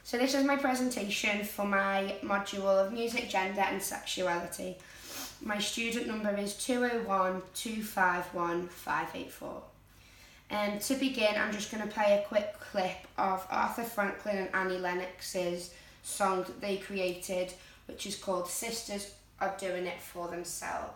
So this is my presentation for my module of Music, Gender and Sexuality. My student number is 201251584. To begin, I'm just going to play a quick clip of Arthur Franklin and Annie Lennox's song that they created, which is called Sisters Are Doing It For Themselves.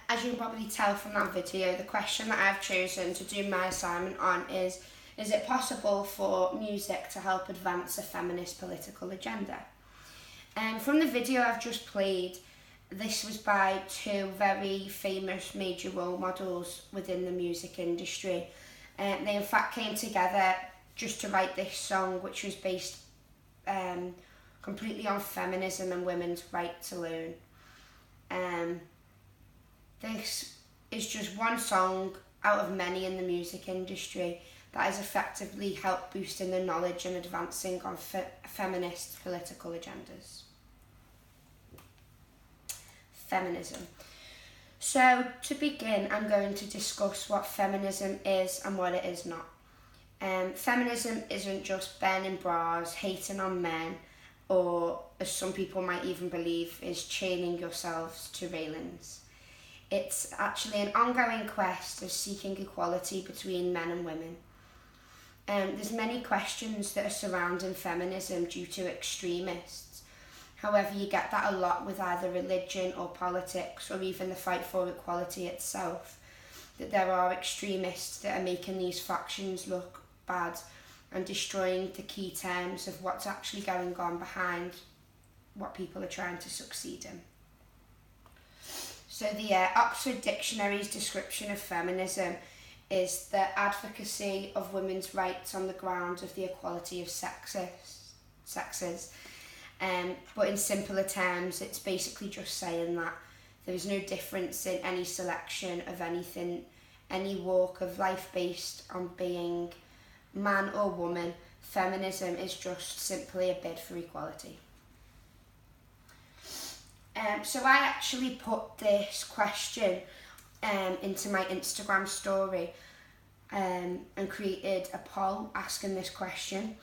As you can probably tell from that video, the question that I've chosen to do my assignment on is it possible for music to help advance a feminist political agenda? From the video I've just played, this was by two very famous major role models within the music industry. They in fact came together just to write this song, which was based completely on feminism and women's right to learn. This is just one song out of many in the music industry that has effectively helped boosting the knowledge and advancing on feminist political agendas. Feminism. So to begin, I'm going to discuss what feminism is and what it is not. Feminism isn't just burning bras, hating on men, or, as some people might even believe, is chaining yourselves to railings. It's actually an ongoing quest of seeking equality between men and women. There's many questions that are surrounding feminism due to extremists. However, you get that a lot with either religion or politics, or even the fight for equality itself, that there are extremists that are making these factions look bad and destroying the key terms of what's actually going on behind what people are trying to succeed in. So the Oxford Dictionary's description of feminism is the advocacy of women's rights on the ground of the equality of sexes. But in simpler terms, it's basically just saying that there is no difference in any selection of anything, any walk of life based on being man or woman. Feminism is just simply a bid for equality. So I actually put this question into my Instagram story and created a poll asking this question.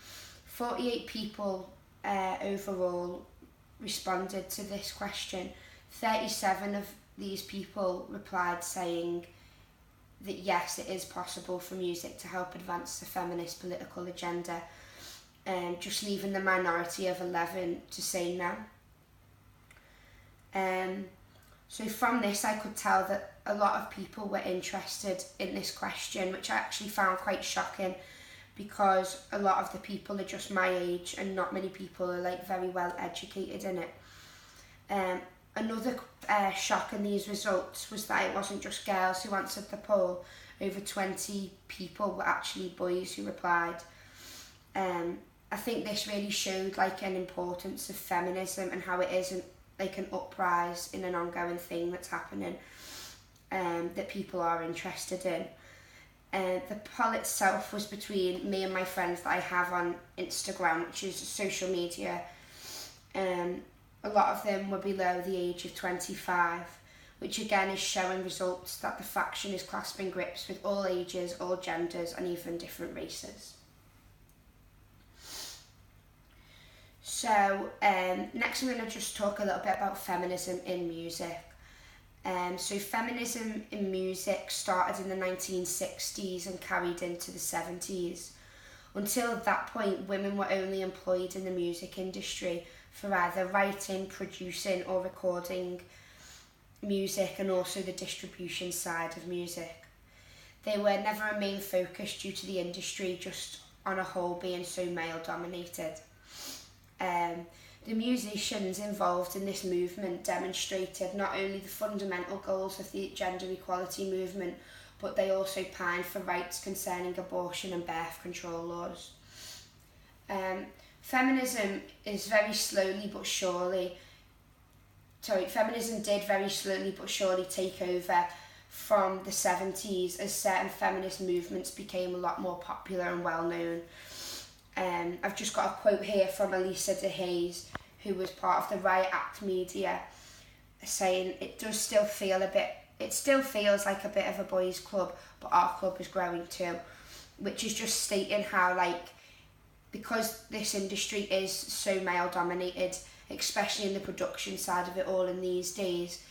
48 people overall responded to this question. 37 of these people replied saying that yes, it is possible for music to help advance the feminist political agenda, just leaving the minority of 11 to say no. So from this I could tell that a lot of people were interested in this question, which I actually found quite shocking, because a lot of the people are just my age and not many people are like very well educated in it. Another shock in these results was that it wasn't just girls who answered the poll. Over 20 people were actually boys who replied. I think this really showed like an importance of feminism and how it isn't like an uprise in an ongoing thing that's happening that people are interested in. The poll itself was between me and my friends that I have on Instagram, which is social media. A lot of them were below the age of 25, which again is showing results that the faction is clasping grips with all ages, all genders, and even different races. So next I'm going to just talk a little bit about feminism in music. So feminism in music started in the 1960s and carried into the 70s. Until that point, women were only employed in the music industry for either writing, producing or recording music, and also the distribution side of music. They were never a main focus due to the industry just on a whole being so male dominated. The musicians involved in this movement demonstrated not only the fundamental goals of the gender equality movement, but they also pined for rights concerning abortion and birth control laws. Feminism did very slowly but surely take over from the 70s as certain feminist movements became a lot more popular and well known. I've just got a quote here from Elisa DeHaze, who was part of the Riot Act media, saying it still feels like a bit of a boys' club, but our club is growing too, which is just stating how, like, because this industry is so male dominated, especially in the production side of it all in these days,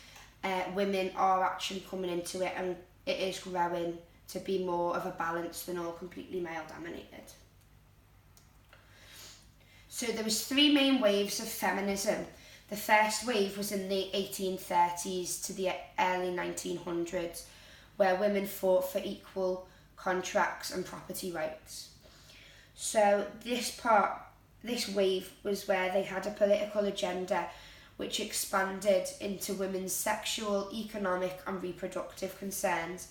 women are actually coming into it, and it is growing to be more of a balance than all completely male dominated. So there was 3 main waves of feminism. The first wave was in the 1830s to the early 1900s, where women fought for equal contracts and property rights. So this wave was where they had a political agenda which expanded into women's sexual, economic and reproductive concerns.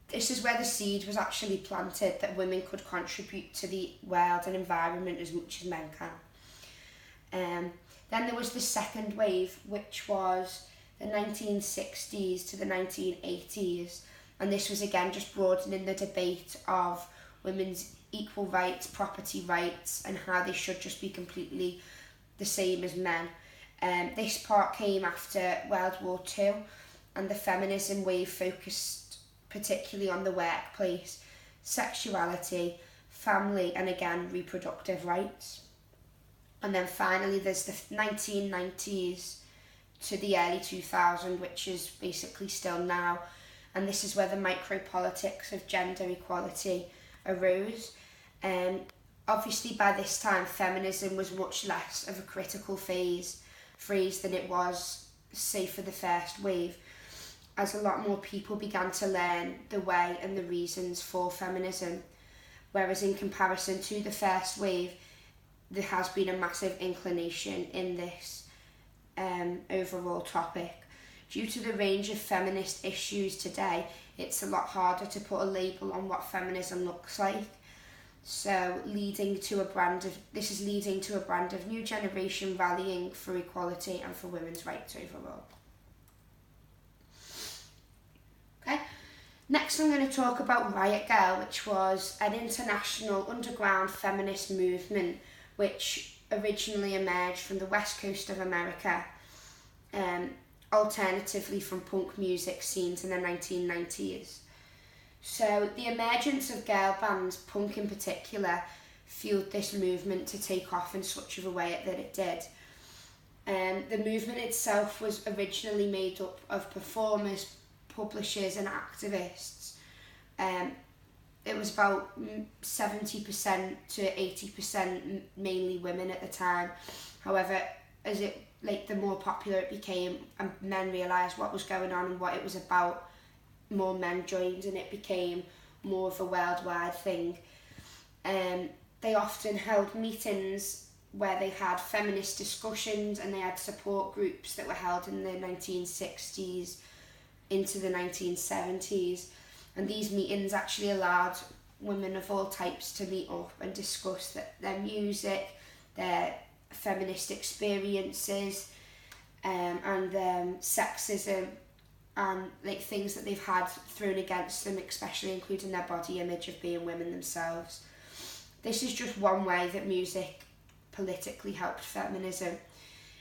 This is where the seed was actually planted that women could contribute to the world and environment as much as men can. Then there was the second wave, which was the 1960s to the 1980s, and this was again just broadening the debate of women's equal rights, property rights, and how they should just be completely the same as men. This part came after World War II, and the feminism wave focused particularly on the workplace, sexuality, family, and again reproductive rights. And then finally there's the 1990s to the early 2000s, which is basically still now, and this is where the micro-politics of gender equality arose. Obviously by this time feminism was much less of a critical phrase than it was, say, for the first wave, as a lot more people began to learn the way and the reasons for feminism, whereas in comparison to the first wave there has been a massive inclination in this overall topic. Due to the range of feminist issues today, it's a lot harder to put a label on what feminism looks like. So leading to a brand of new generation rallying for equality and for women's rights overall. Okay. Next I'm going to talk about Riot Girl, which was an international underground feminist movement which originally emerged from the west coast of America, alternatively from punk music scenes in the 1990s. So the emergence of girl bands, punk in particular, fueled this movement to take off in such of a way that it did. The movement itself was originally made up of performers, publishers and activists. It was about 70% to 80% mainly women at the time. However, as the more popular it became and men realised what was going on and what it was about, more men joined and it became more of a worldwide thing. They often held meetings where they had feminist discussions, and they had support groups that were held in the 1960s into the 1970s, and these meetings actually allowed women of all types to meet up and discuss their music, their feminist experiences, and sexism and like things that they've had thrown against them, especially including their body image of being women themselves. This is just one way that music politically helped feminism.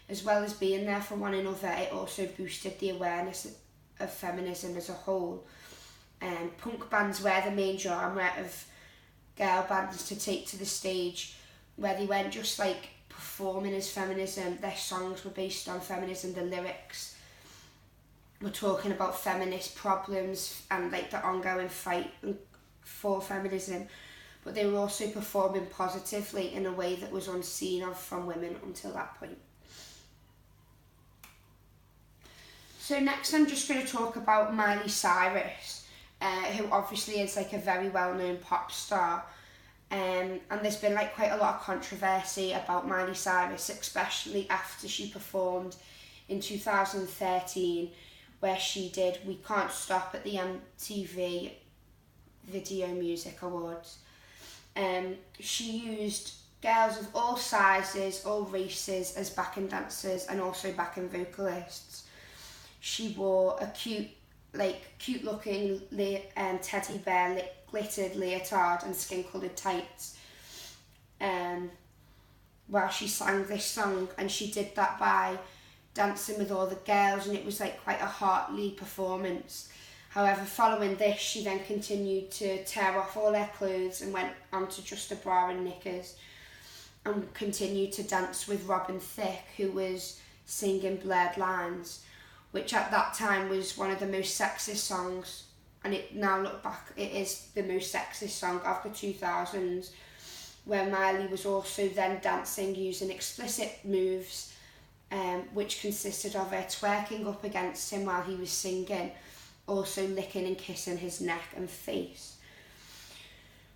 As well as being there for one another, it also boosted the awareness of feminism as a whole. Punk bands were the main genre of girl bands to take to the stage, where they weren't just like performing as feminism, their songs were based on feminism, the lyrics were talking about feminist problems and like the ongoing fight for feminism, but they were also performing positively in a way that was unseen of from women until that point. So next I'm just going to talk about Miley Cyrus, who obviously is like a very well-known pop star, and there's been like quite a lot of controversy about Miley Cyrus, especially after she performed in 2013 where she did We Can't Stop at the MTV Video Music Awards. She used girls of all sizes, all races as backing dancers and also backing vocalists. She wore a cute looking teddy bear glittered leotard and skin-coloured tights while she sang this song, and she did that by dancing with all the girls, and it was like quite a heartly performance. However, following this, she then continued to tear off all her clothes and went on to just a bra and knickers and continued to dance with Robin Thicke, who was singing Blurred Lines, which at that time was one of the most sexist songs, and it now look back, it is the most sexist song of the 2000s, where Miley was also then dancing using explicit moves, which consisted of her twerking up against him while he was singing, also licking and kissing his neck and face.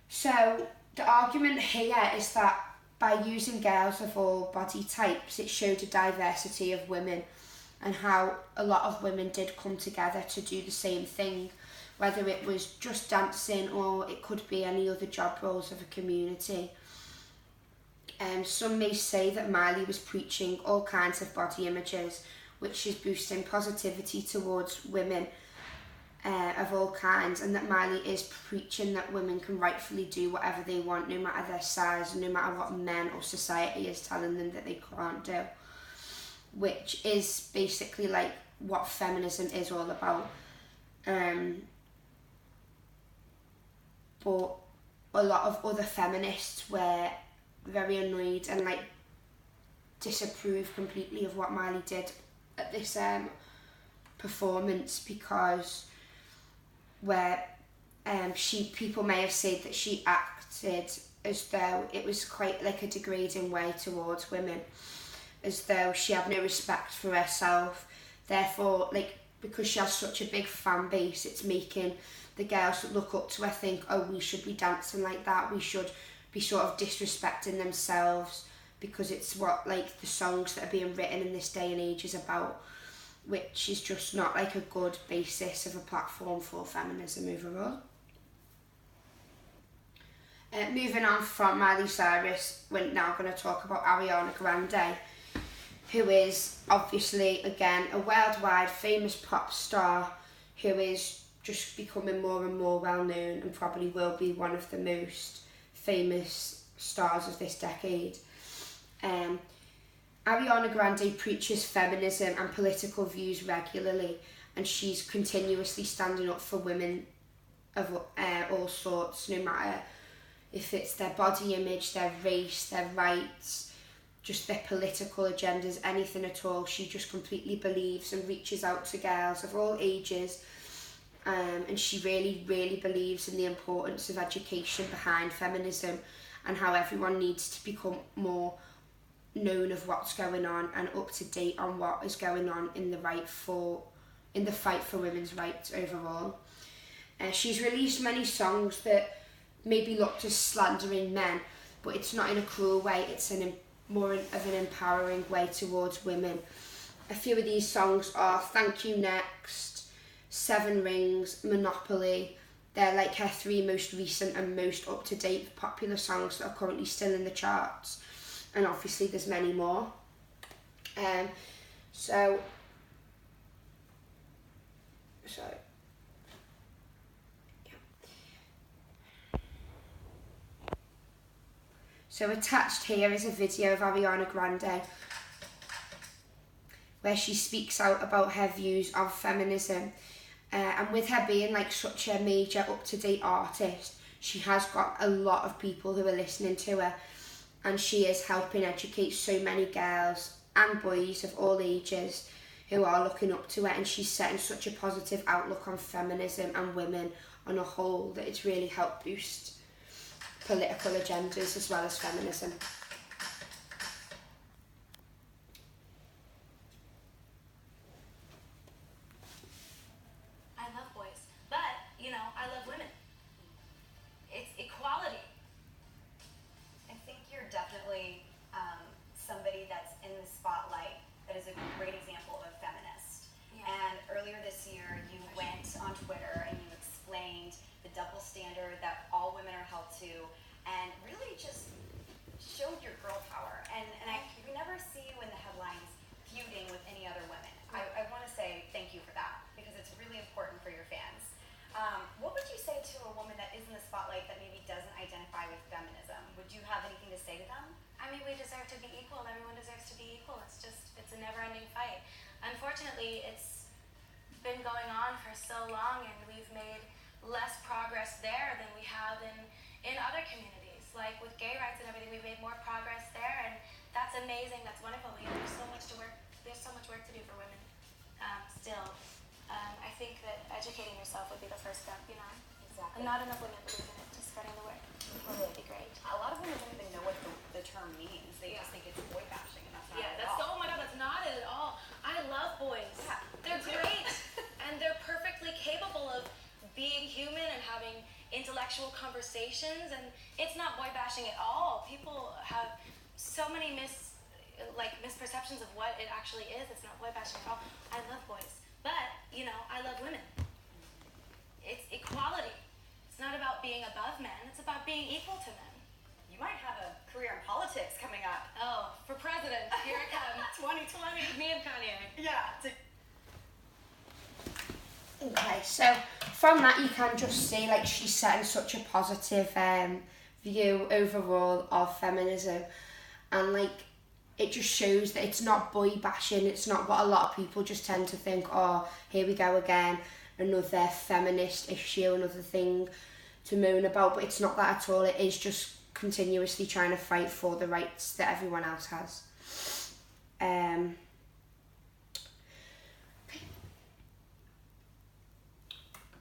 So the argument here is that by using girls of all body types, it showed a diversity of women and how a lot of women did come together to do the same thing, whether it was just dancing or it could be any other job roles of a community. Some may say that Miley was preaching all kinds of body images, which is boosting positivity towards women of all kinds, and that Miley is preaching that women can rightfully do whatever they want, no matter their size, no matter what men or society is telling them that they can't do, which is basically like what feminism is all about. But a lot of other feminists were very annoyed and like disapproved completely of what Miley did at this performance, because people may have said that she acted as though it was quite like a degrading way towards women, as though she had no respect for herself. Therefore, like, because she has such a big fan base, it's making the girls that look up to her think, oh, we should be dancing like that, we should be sort of disrespecting themselves, because it's what like the songs that are being written in this day and age is about, which is just not like a good basis of a platform for feminism overall. Moving on from Miley Cyrus, we're now going to talk about Ariana Grande, who is obviously, again, a worldwide famous pop star who is just becoming more and more well known and probably will be one of the most famous stars of this decade. Ariana Grande preaches feminism and political views regularly, and she's continuously standing up for women of all sorts, no matter if it's their body image, their race, their rights, just their political agendas, anything at all. She just completely believes and reaches out to girls of all ages, and she really, really believes in the importance of education behind feminism and how everyone needs to become more known of what's going on and up to date on what is going on in the fight for women's rights overall. She's released many songs that maybe looked as slandering men, but it's not in a cruel way, it's more of an empowering way towards women. A few of these songs are Thank You Next, Seven Rings, Monopoly. They're like her three most recent and most up-to-date popular songs that are currently still in the charts, and obviously there's many more. So attached here is a video of Ariana Grande where she speaks out about her views of feminism, and with her being like such a major up-to-date artist, she has got a lot of people who are listening to her, and she is helping educate so many girls and boys of all ages who are looking up to her, and she's setting such a positive outlook on feminism and women on a whole that it's really helped boost political agendas as well as feminism. I love boys, but, you know, I love women. It's equality. I think you're definitely somebody that's in the spotlight that is a great example of a feminist. Yeah. And earlier this year, you went on Twitter and you explained the double standard that all women are held to, and really just showed your girl power. And we never see you in the headlines feuding with any other women. I want to say thank you for that, because it's really important for your fans. What would you say to a woman that is in the spotlight that maybe doesn't identify with feminism? Would you have anything to say to them? I mean, we deserve to be equal. Everyone deserves to be equal. It's a never-ending fight. Unfortunately, it's been going on for so long, and we've made less progress there than we have in other communities. Like with gay rights and everything, we've made more progress there, and that's amazing. That's wonderful. But there's so much to work. There's so much work to do for women still. I think that educating yourself would be the first step. You know, Exactly. and not enough women believe in it. Just spreading the word would be great. A lot of women don't even know what the term means. They just think it's boy bashing, and that's not it at all. Oh my God, that's not it at all. I love boys. Yeah, They're great, and they're perfectly capable of being human and having intellectual conversations, and it's not boy bashing at all. People have so many misperceptions of what it actually is. It's not boy bashing at all. I love boys, but you know, I love women. It's equality. It's not about being above men. It's about being equal to men. You might have a career in politics coming up. Oh, for president, here it comes. 2020, me and Kanye. Yeah. Okay, so from that you can just see like she's setting such a positive view overall of feminism, and like it just shows that it's not boy bashing. It's not what a lot of people just tend to think, oh, here we go again, another feminist issue, another thing to moan about, but it's not that at all. It is just continuously trying to fight for the rights that everyone else has.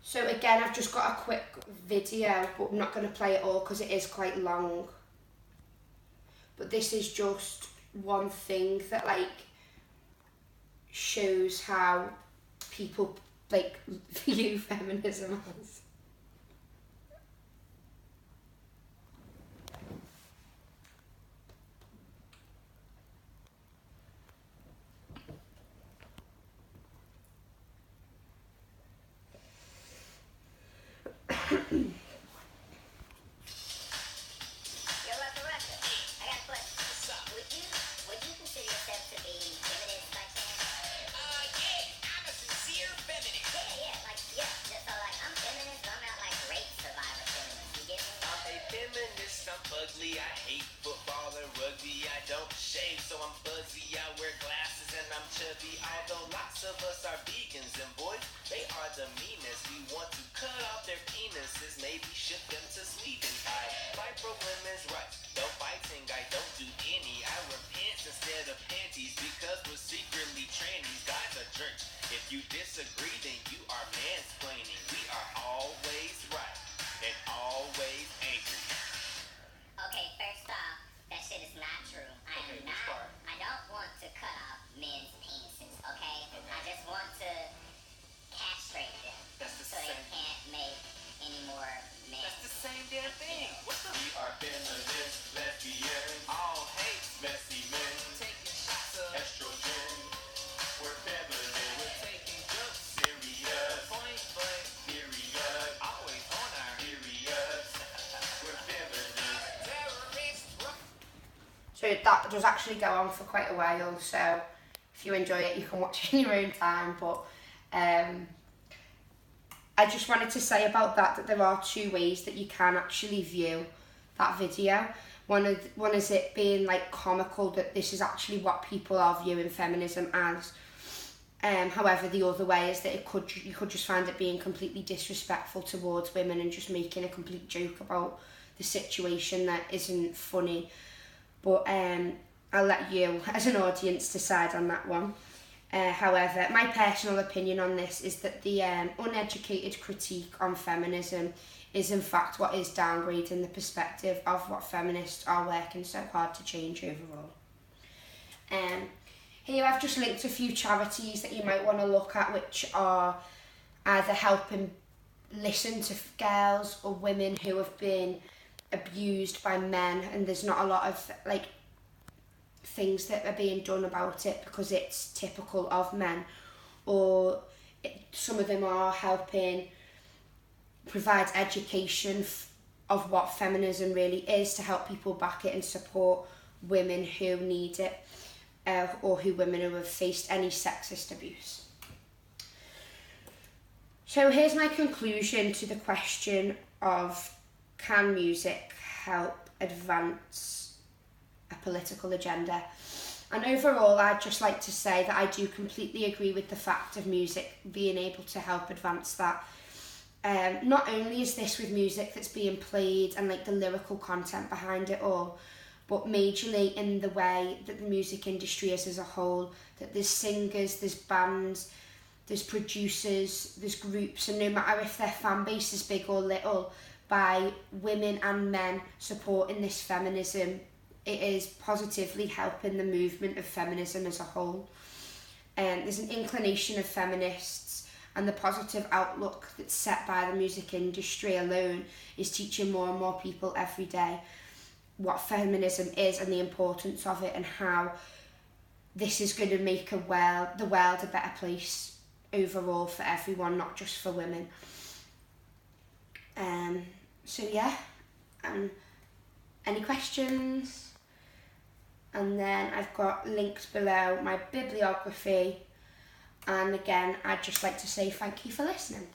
So again, I've just got a quick video, but I'm not going to play it all because it is quite long. But this is just one thing that like shows how people like view feminism as. Ugly, I hate football and rugby. I don't shave, so I'm fuzzy. I wear glasses and I'm chubby. Although lots of us are vegans, and boys, they are the meanest. We want to cut off their penises, maybe ship them to Sweden. I fight for women's rights, no fighting, I don't do any. I wear pants instead of panties because we're secretly trannies. Guys are jerks. If you disagree, then you are mansplaining. We are always right and always angry. Okay, first off, that shit is not true. I don't want to cut off men's penises, okay? I just want to castrate them so they can't make any more men. That's the same damn thing. What the? We are feminists, lesbians, all hate messy men, taking shots of estrogen. We're feminine, we're taking jokes serious, point blank, period, always on our periods. We're feminine. So that does actually go on for quite a while, so if you enjoy it, you can watch it in your own time, but I just wanted to say about that there are two ways that you can actually view that video. One is it being like comical, that this is actually what people are viewing feminism as. However, the other way is that you could just find it being completely disrespectful towards women and just making a complete joke about the situation that isn't funny. But I'll let you, as an audience, decide on that one. However, my personal opinion on this is that the uneducated critique on feminism is in fact what is downgrading the perspective of what feminists are working so hard to change overall. Here I've just linked a few charities that you might want to look at, which are either helping listen to girls or women who have been abused by men, and there's not a lot of like things that are being done about it because it's typical of men, or some of them are helping provide education of what feminism really is to help people back it and support women who need it, or women who have faced any sexist abuse. So here's my conclusion to the question of, can music help advance a political agenda? And overall, I'd just like to say that I do completely agree with the fact of music being able to help advance that. Not only is this with music that's being played and like the lyrical content behind it all, but majorly in the way that the music industry is as a whole, that there's singers, there's bands, there's producers, there's groups, and no matter if their fan base is big or little, by women and men supporting this feminism, it is positively helping the movement of feminism as a whole. There's an inclination of feminists, and the positive outlook that's set by the music industry alone is teaching more and more people every day what feminism is and the importance of it, and how this is going to make the world a better place overall for everyone, not just for women. So yeah, any questions? And then I've got linked below my bibliography, and again I'd just like to say thank you for listening.